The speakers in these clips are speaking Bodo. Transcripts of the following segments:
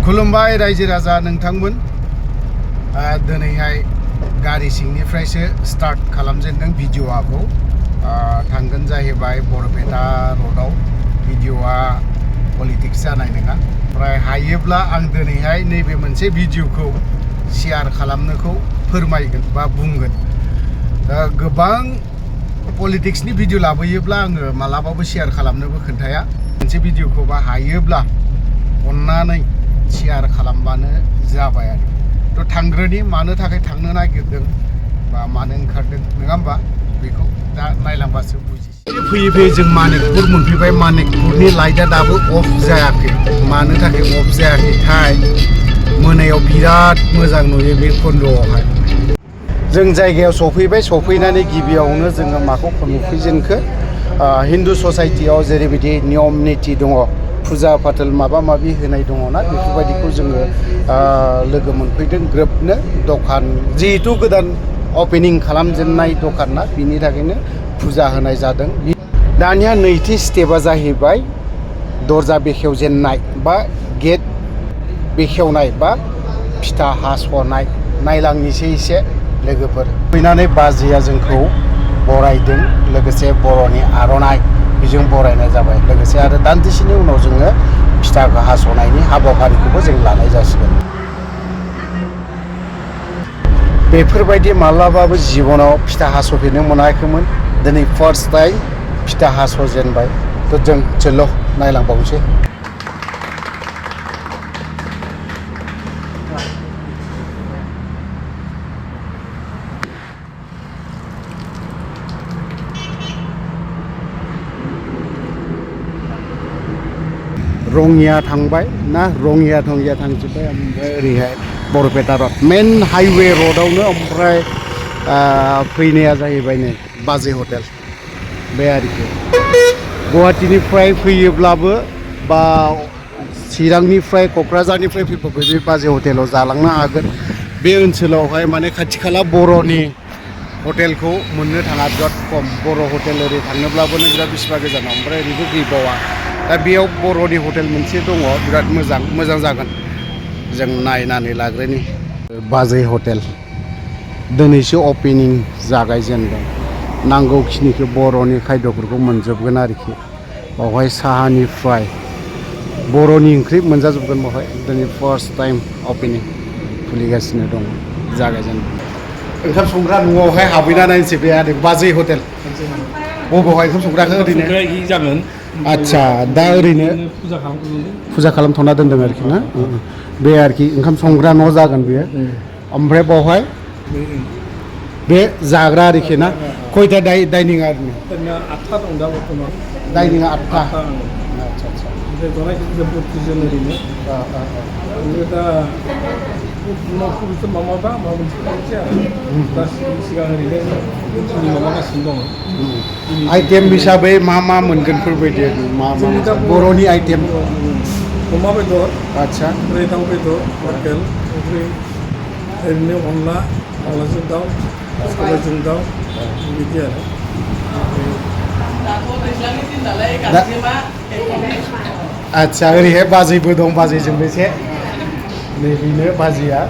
खुलुमबाय रायजो राजा नोंथांमोन दिनैहाय गारि सिंनिफ्रायसो स्टार्ट खालामजेनदों भिडिअ'खौ थांगोन जाहैबाय बरपेटा रोडआव भिडिअ'आ पलिटिक्स जानाय नङा ओमफ्राय हायोब्ला आं दिनैहाय नैबे मोनसे भिडिअ'खौ शेयार खालामनोखौ फोरमायगोन बा बुंगोन गोबां पलिटिक्सनि भिडिअ लाबोयोब्ला आङो मालाबाबो शेयार खालामनोबो खोन्थाया मोनसे भिडिअ'खौ बा हायोब्ला अन्नानै शेयार खालामबानो जाबाय आरो थ' थांग्रोनि मानो थाखाय थांनो नागिरदों बा मानो ओंखारदों नङा होमबा बेखौ दा नायलांबासो बुजिसै फैयै फैयै जों मानिकपुर मोनफैबाय मानिकपुरनि लाइटआ दाबो अफ जायाखै मानो थाखाय अफ जायाखैथाय मोनायाव बिराद मोजां नुयो बे खन्द'आवहाय जों जायगायाव सफैबाय सफैनानै गिबियावनो जोङो माखौ नुफैजेनखो हिन्दु ससाइटियाव जेरैबायदि नियम निथि दङ फुजा फाथल माबा माबि होनाय दङ ना बेफोरबायदिखौ जोङो लोगो मोनफैदों ग्रोबनो दखान जिहेतु गोदान अपेनिं खालामजेननाय दखान ना बिनि थाखायनो फुजा होनाय जादों दानिया नैथि स्टेपआ जाहैबाय दरजा बेखेवजेननाय बा गेट बेखेवनाय बा फिथा हास'नाय नायलांनिसै एसे लोगोफोर फैनानै बाजैया जोंखौ बरायदों लोगोसे बर'नि आर'नाइ बेजों बरायनाय जाबाय लोगोसे आरो दान्दिसेनि उनाव जोङो फिथा हास'नायनि हाबाफारिखौबो जों लानाय जासिगोन बेफोरबायदि माब्लाबाबो जिबनाव फिथा हास'फेरनो मोनाखैमोन दिनै फार्स्ट टाइम फिथा हास'जेनबाय थ' जों चल' नायलांबावनोसै रङिया थांबाय ना रङिया थांजोब्बाय ओमफ्राय ओरैहाय बरपेटा रड मेन हाइवे रडआवनो ओमफ्राय फैनाया जाहैबाय नै बाजै हटेल बे आरोखि गुवाहाटीनिफ्राय फैयोब्लाबो बा चिरांनिफ्राय क'क्राझारनिफ्राय फैबाबो बे बाजै हटेलाव जालांनो हागोन बे ओनसोलावहाय माने खाथि खाला बर'नि हटेलखौ मोननो थाङा बिराद खम बर' हटेल ओरै थांनोब्लाबो बिराद बेसेबा गोजानाव ओमफ्राय ओरैबो गैबावा दा बेयाव बर'नि हटेल मोनसे दङ बिराद मोजां जागोन जों नायनानै लाग्रोनि बाजै हटेल दिनैसो अपेनिं जागायजेनदों नांगौखिनिखौ बर'नि खायद'फोरखौ मोनजोबगोन आरोखि बावहाय साहानिफ्राय बर'नि ओंख्रि मोनजाजोबगोन बावहाय दिनै फार्स्ट टाइम अपेनिं खुलिगासिनो दं जागायजेनदों ओंखाम संग्रा न'आवहाय हाबैना नायनोसै बे आरो बाजै हटेल बबेयावहाय ओंखाम संग्राखौ ओरैनो जागोन आदसा दा ओरैनो फुजा खालामथ'ना दोनदों आरोखि ना बे आरोखि ओंखाम संग्रा न' जागोन बेयो ओमफ्राय बावहाय बे जाग्रा आरोखि ना खयथा डाइनिंआ ओरैनो 8था दं दा बर्थमान डाइनिंआ 8था आदसा ओमफ्राय जनायखौ 32 जन ओरैनो दा न'खरफोर माबा मोनसे खालामसै आरो दा सिगां ओरैनो माबागासिनो दङ आइटेम हिसाबै मा मोनगोनफोरबायदि मा बर'नि आइटेम अमा बेदर आदसा ओमफ्राय दाउ बेदर लकेल ओमफ्राय ओरैनो अनलाजों दाउ सबायजों दाउ बिदि आरो आदसा ओरैहाय बाजैबो दं बाजैजोंबो एसे नैबेनो बाजैया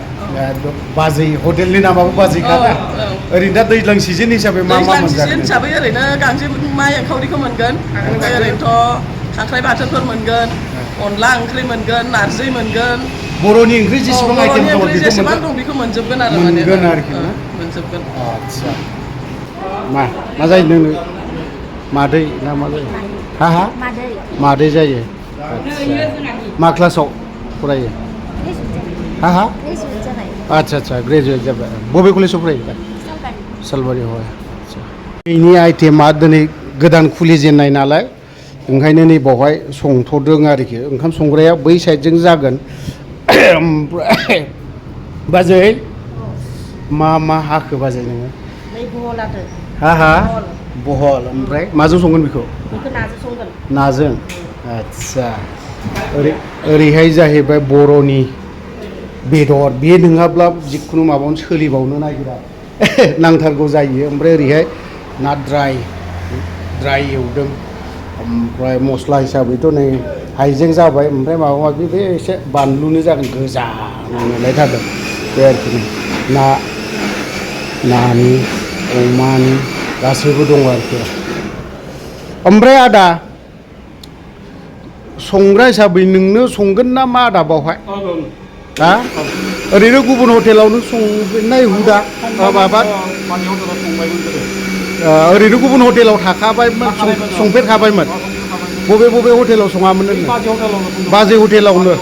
बाजै हटेलनि नामाबो बाजैखा ओरैनो दा दैज्लां सिजोन हिसाबै मा मोनगोन सिजोन हिसाबै ओरैनो गांजेमा एंखावरिखौ मोनगोन ओमफ्राय ओरैनोथ' खांख्राइ बाथोनफोर मोनगोन अनला ओंख्रि मोनगोन नारजि मोनगोन बर'नि ओंख्रि जेसेबां आइटेम दं जेसेबां दं बेखौ मोनजोबगोन आरो मोनगोन आरोखि मोनजोबगोन आदसा मा जायो नोंनो मादै ना मा जायो हा मादै जायो मा क्लासाव फरायो हा आदसा ग्रेजुवेट जाबाय बबे कलेजाव फरायो सालबारियावहाय आदसा बेनि आइटेमा दिनै गोदान खुलिजेननाय नालाय ओंखायनो नै बावहाय संथ'दों आरोखि ओंखाम संग्राया बै साइडजों जागोन ओमफ्राय बाजै मा हाखो बाजै नोङो हा बहल ओमफ्राय माजों संगोन बेखौ नाजों आदसा ओरैहाय जाहैबाय बर'नि बेदर बे नङाब्ला जिखुनु माबायावनो सोलिबावनो नागिरा नांथारगौ जायो ओमफ्राय ओरैहाय ना ड्राय एवदों ओमफ्राय मस्ला हिसाबैथ' नै हाइजें जाबाय ओमफ्राय माबा माबि बे एसे बानलुनि जागोन गोजा नुलायथारदों बे आरोखि नानि अमानि गासैबो दङ आरोखि ओमफ्राय आदा संग्रा हिसाबै नोंनो संगोन ना मा आदा बावहाय हा ओरैनो गुबुन हटेलाव नों संनाय हुदा माबा ओरैनो गुबुन हटेलाव थाखाबायमोन संफेरखाबायमोन बबे हटेलाव सङामोन नोङो बाजै हटेलावनो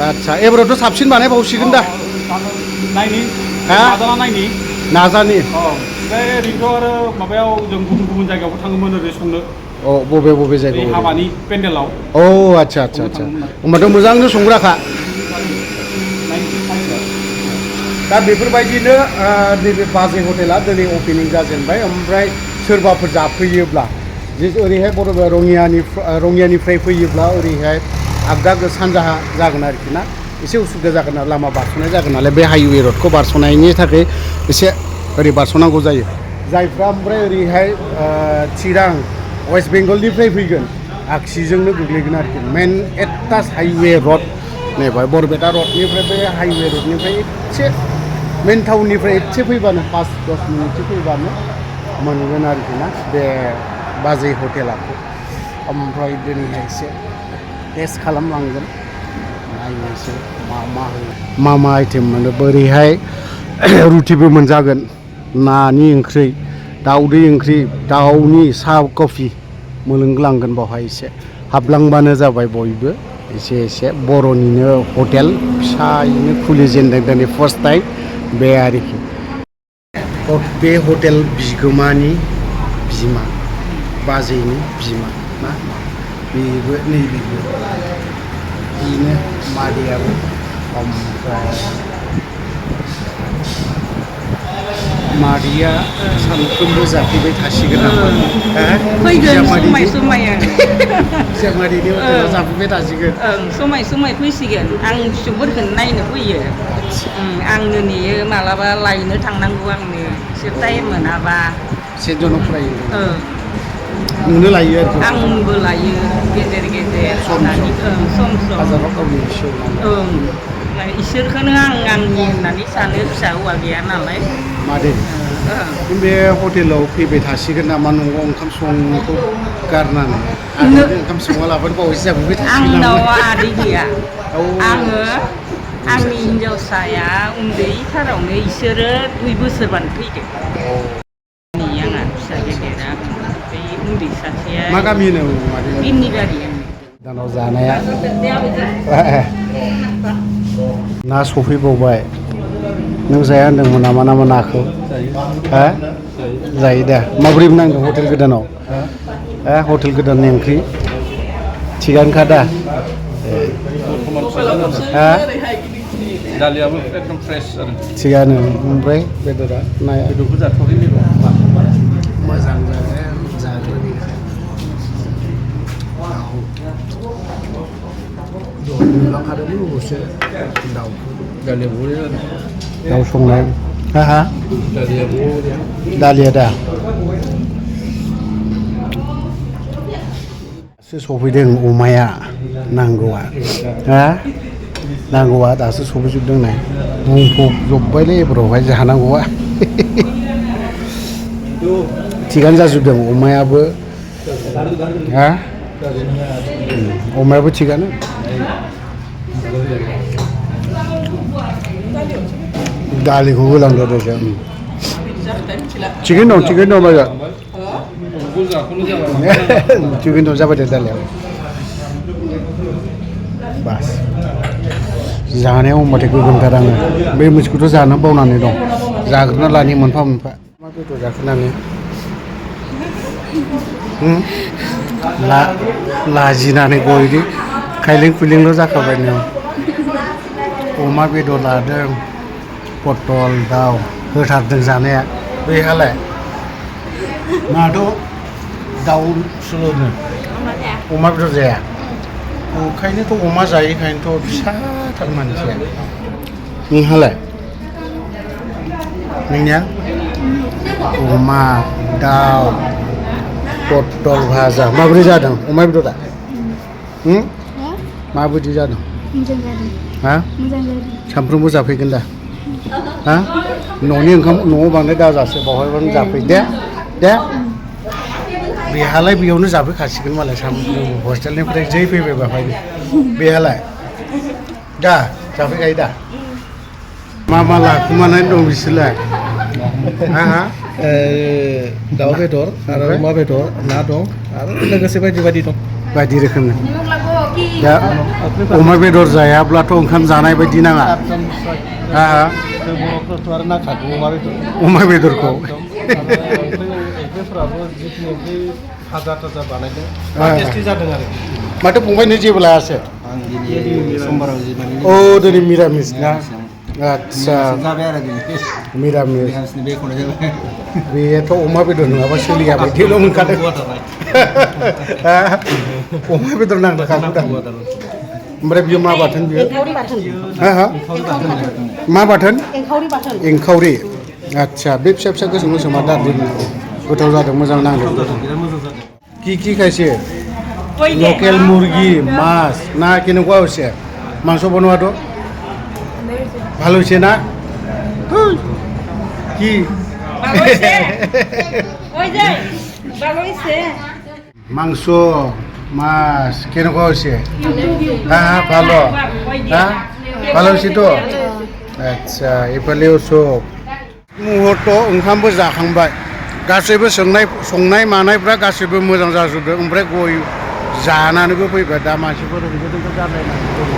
आदसा एबारावथ' साबसिन बानायबावसिगोन दा नाजानि ओमफ्राय ओरैनोथ' आरो माबायाव जों गुबुन जायगायावबो थाङोमोन ओरै संनो औ बबे जायगायाव हाबानि पेन्डेलाव औ आदसा होमबाथ' मोजांनो संग्राखा दा बेफोरबायदिनो नैबे बाजै हटेला दिनै अपेनिं जाजेनबाय ओमफ्राय सोरबाफोर जाफैयोब्ला जे ओरैहाय बर'बा रङियानिफ्राय फैयोब्ला ओरैहाय आगदा सानजाहा जागोन आरोखि ना एसे उसुबिदा जागोन आरो लामा बारस'नाय जागोन नालाय बे हाइवे रडखौ बारस'नायनि थाखाय एसे ओरै बारस'नांगौ जायो जायफ्रा ओमफ्राय ओरैहाय चिरां वेस्ट बेंगलनिफ्राय फैगोन आगसिजोंनो गोग्लैगोन आरोखि मेन एटाच हाइवे रड नैबे बरपेटा रडनिफ्राय बे हाइवे रडनिफ्राय एसे मेन टाउननिफ्राय एसे फैबानो 5-10 मिनिटसो फैबानो मोनगोन आरोखि ना बे बाजै हटेलाखौ ओमफ्राय दिनैहाय एसे टेस्ट खालामलांगोन नायनोसै मा आइटेम मोनो बोरैहाय रुटिबो मोनजागोन नानि ओंख्रि दाउदै ओंख्रि दाउनि साहा कफि मोलोंलांगोन बावहाय एसे हाबलांबानो जाबाय बयबो एसे बर'निनो हटेल फिसायैनो खुलिजेनदों दिनै फार्स्ट टाइम बे आरोखि बे हटेल बिगोमानि बिमा बाजैनि बिमा ना बेबो नैबेबो बेनो मादैयाबो ओमफ्राय मादैया सानफ्रोमबो जाफैबाय थासिगोन नामा फैगोन समाय मादैनि हटेलाव जाफैबाय थासिगोन समाय फैसिगोन आं फिसौफोरखौनो नायनो फैयो आंनो नेयो मालाबा लायनो थांनांगौ आंनो एसे टाइम मोनाबा सेजन फरायो नोंनो लायो आरोखि आंबो लायो गेजेर सम हाजाराव गावनि इसोरखौनो आं आंनि होननानै सानो फिसा हौवा गैया नालाय मादै बे हटेलाव फैबाय थासिगोन नामा न'आव ओंखाम संनायखौ गारनानै ओंखाम सङा लाबानो बावैसो जाफैबाय थासिगोन आंनाव आदै गैया आङो आंनि हिन्जावसाया उन्दैथारावनो इसोरो 2 बोसोरबानो थैदों आंहा फिसा गेदेरा उन्दै सासेया मा गामि होनो मादै बिमनिबारि दानाव जानाया ना सफैबावबाय नों जाया होनदोंमोन नामा नाखौ हा जायो दा माबोरै नांदों हटेल गोदानाव हटेल गोदाननि ओंख्रि थिगानोखा दा दालियाबो एकदम फ्रेस आरो थिगानो ओमफ्राय बेदरा नाया बेदरखौ जाथ'वाखै मोजां जाग्रोनि नुलांखादोंमोन अबसे दाउ संनाय हा दालिया दा सफैदों अमाया नांगौआ दासो सफैजोबदों नाय बुंफबजोब्बायलै एबारावहाय जानांगौआ थिगानो जाजोबदों अमायाबो अमायाबो थिगानो दालिखौ होलांदो दे थिगैनो दं बाजार थिगैनो दं जाबाय दे दालिया बास जानायाव होनबाथाय गोगोमथार आङो बे मोनसेखौथ' जानो बावनानै दं जाग्रोना लानि मोनफा मा बेदर जाखोनानै लाजिनानै गयदि खायलें खुइलेंल' जाखाबाय नों अमा बेदर लादों पटल दाउ होथारदों जानाया बैहालाय माथ' दाउसोल'नो अमा बेदर जाया ओंखायनोथ' अमा जायैखायनोथ' फिसाथार मानसिया नोंहालाय नोंनिया अमा दाउ पटल भाजा माबोरै जादों अमा बेदरा माबायदि जादों मोजां जादों हा मोजां जादों सानफ्रोमबो जाफैगोन दा हा न'नि ओंखाम न'आव बांद्राय दाजासो बावहायबानो जाफै दे बेहालाय बेयावनो जाफैखासिगोन मालाय सानफ्रोमबो हस्टेलनिफ्राय जै फैबाय बेवहायनो बेहालाय दा जाफैखायो दा मा लाखुमानानै दं बिसोरलाय हा दाउ बेदर आरो अमा बेदर ना दं आरो लोगोसे बायदि बायदि दं बायदि रोखोमनि दा अमा बेदर जायाब्लाथ' ओंखाम जानाय बायदि नाङा हा बर'फोरथ' आरो नांखागौ अमा बेदरखौ ओंख्रिफोराबो जिखिनि ओंख्रि भाजा थाजा बानायदों टेस्टि जादों आरो माथो फंबायनो जेबो लायासै आं दिनै समबाराव माने औ दिनै मिरामिस ना आदसा जाबाय आरो दिनै मिरामिस बेखौनो जाबाय बेथ' अमा बेदर नङाबा सोलिया बायदिल' मोनखादों अमा बेदर नांखागौ दा ओमफ्राय बियो मा बाथोन बियो मा बाथोन एंखावरि आदसा बे फिसा फिसा गोसोम गोसोमा दादि गोथाव जादों मोजां नांदों কি খাইছে লোকেল মুরগি মাছ না কেনেকুৱা হৈছে মাংস বনোৱাটো ভাল হৈছে না কি মাংস মাছ কেনেকুৱা হৈছে হা ভালো হা ভালো হৈছে তো আচ্ছা এইফালেও চব मुहूर्त ओंखामबो जाखांबाय गासैबो संनाय मानायफ्रा गासैबो मोजां जाजोबदों ओमफ्राय गय जानानैबो फैबाय दा मानसिफोर होंगो-दोंगो जालायनानै दङ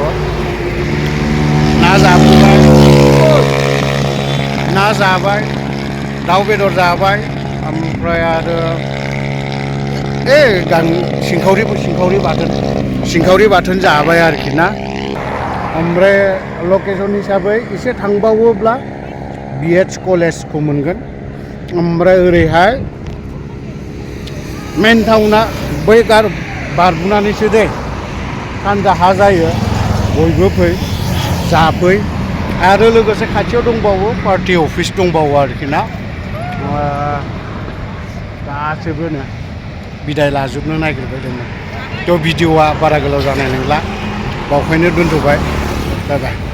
ना जाबाय दाउ बेदर जाबाय ओमफ्राय आरो सिंखावरि बाथोन जाबाय आरोखि ना ओमफ्राय लकेसन हिसाबै एसे थांबावोब्ला BH कलेजखौ मोनगोन ओमफ्राय ओरैहाय मेन टाउना बै बारबोनानैसो दे सानजाहा जायो बयबो फै जाफै आरो लोगोसे खाथियाव दंबावो पार्टि अफिस दंबावो आरोखि ना गासैबोनो बिदाय लाजोबनो नागिरबाय दंमोन थ' भिडिअआ बारा गोलाव जानाय नंला बावखायनो दोनथ'बाय बाय बाय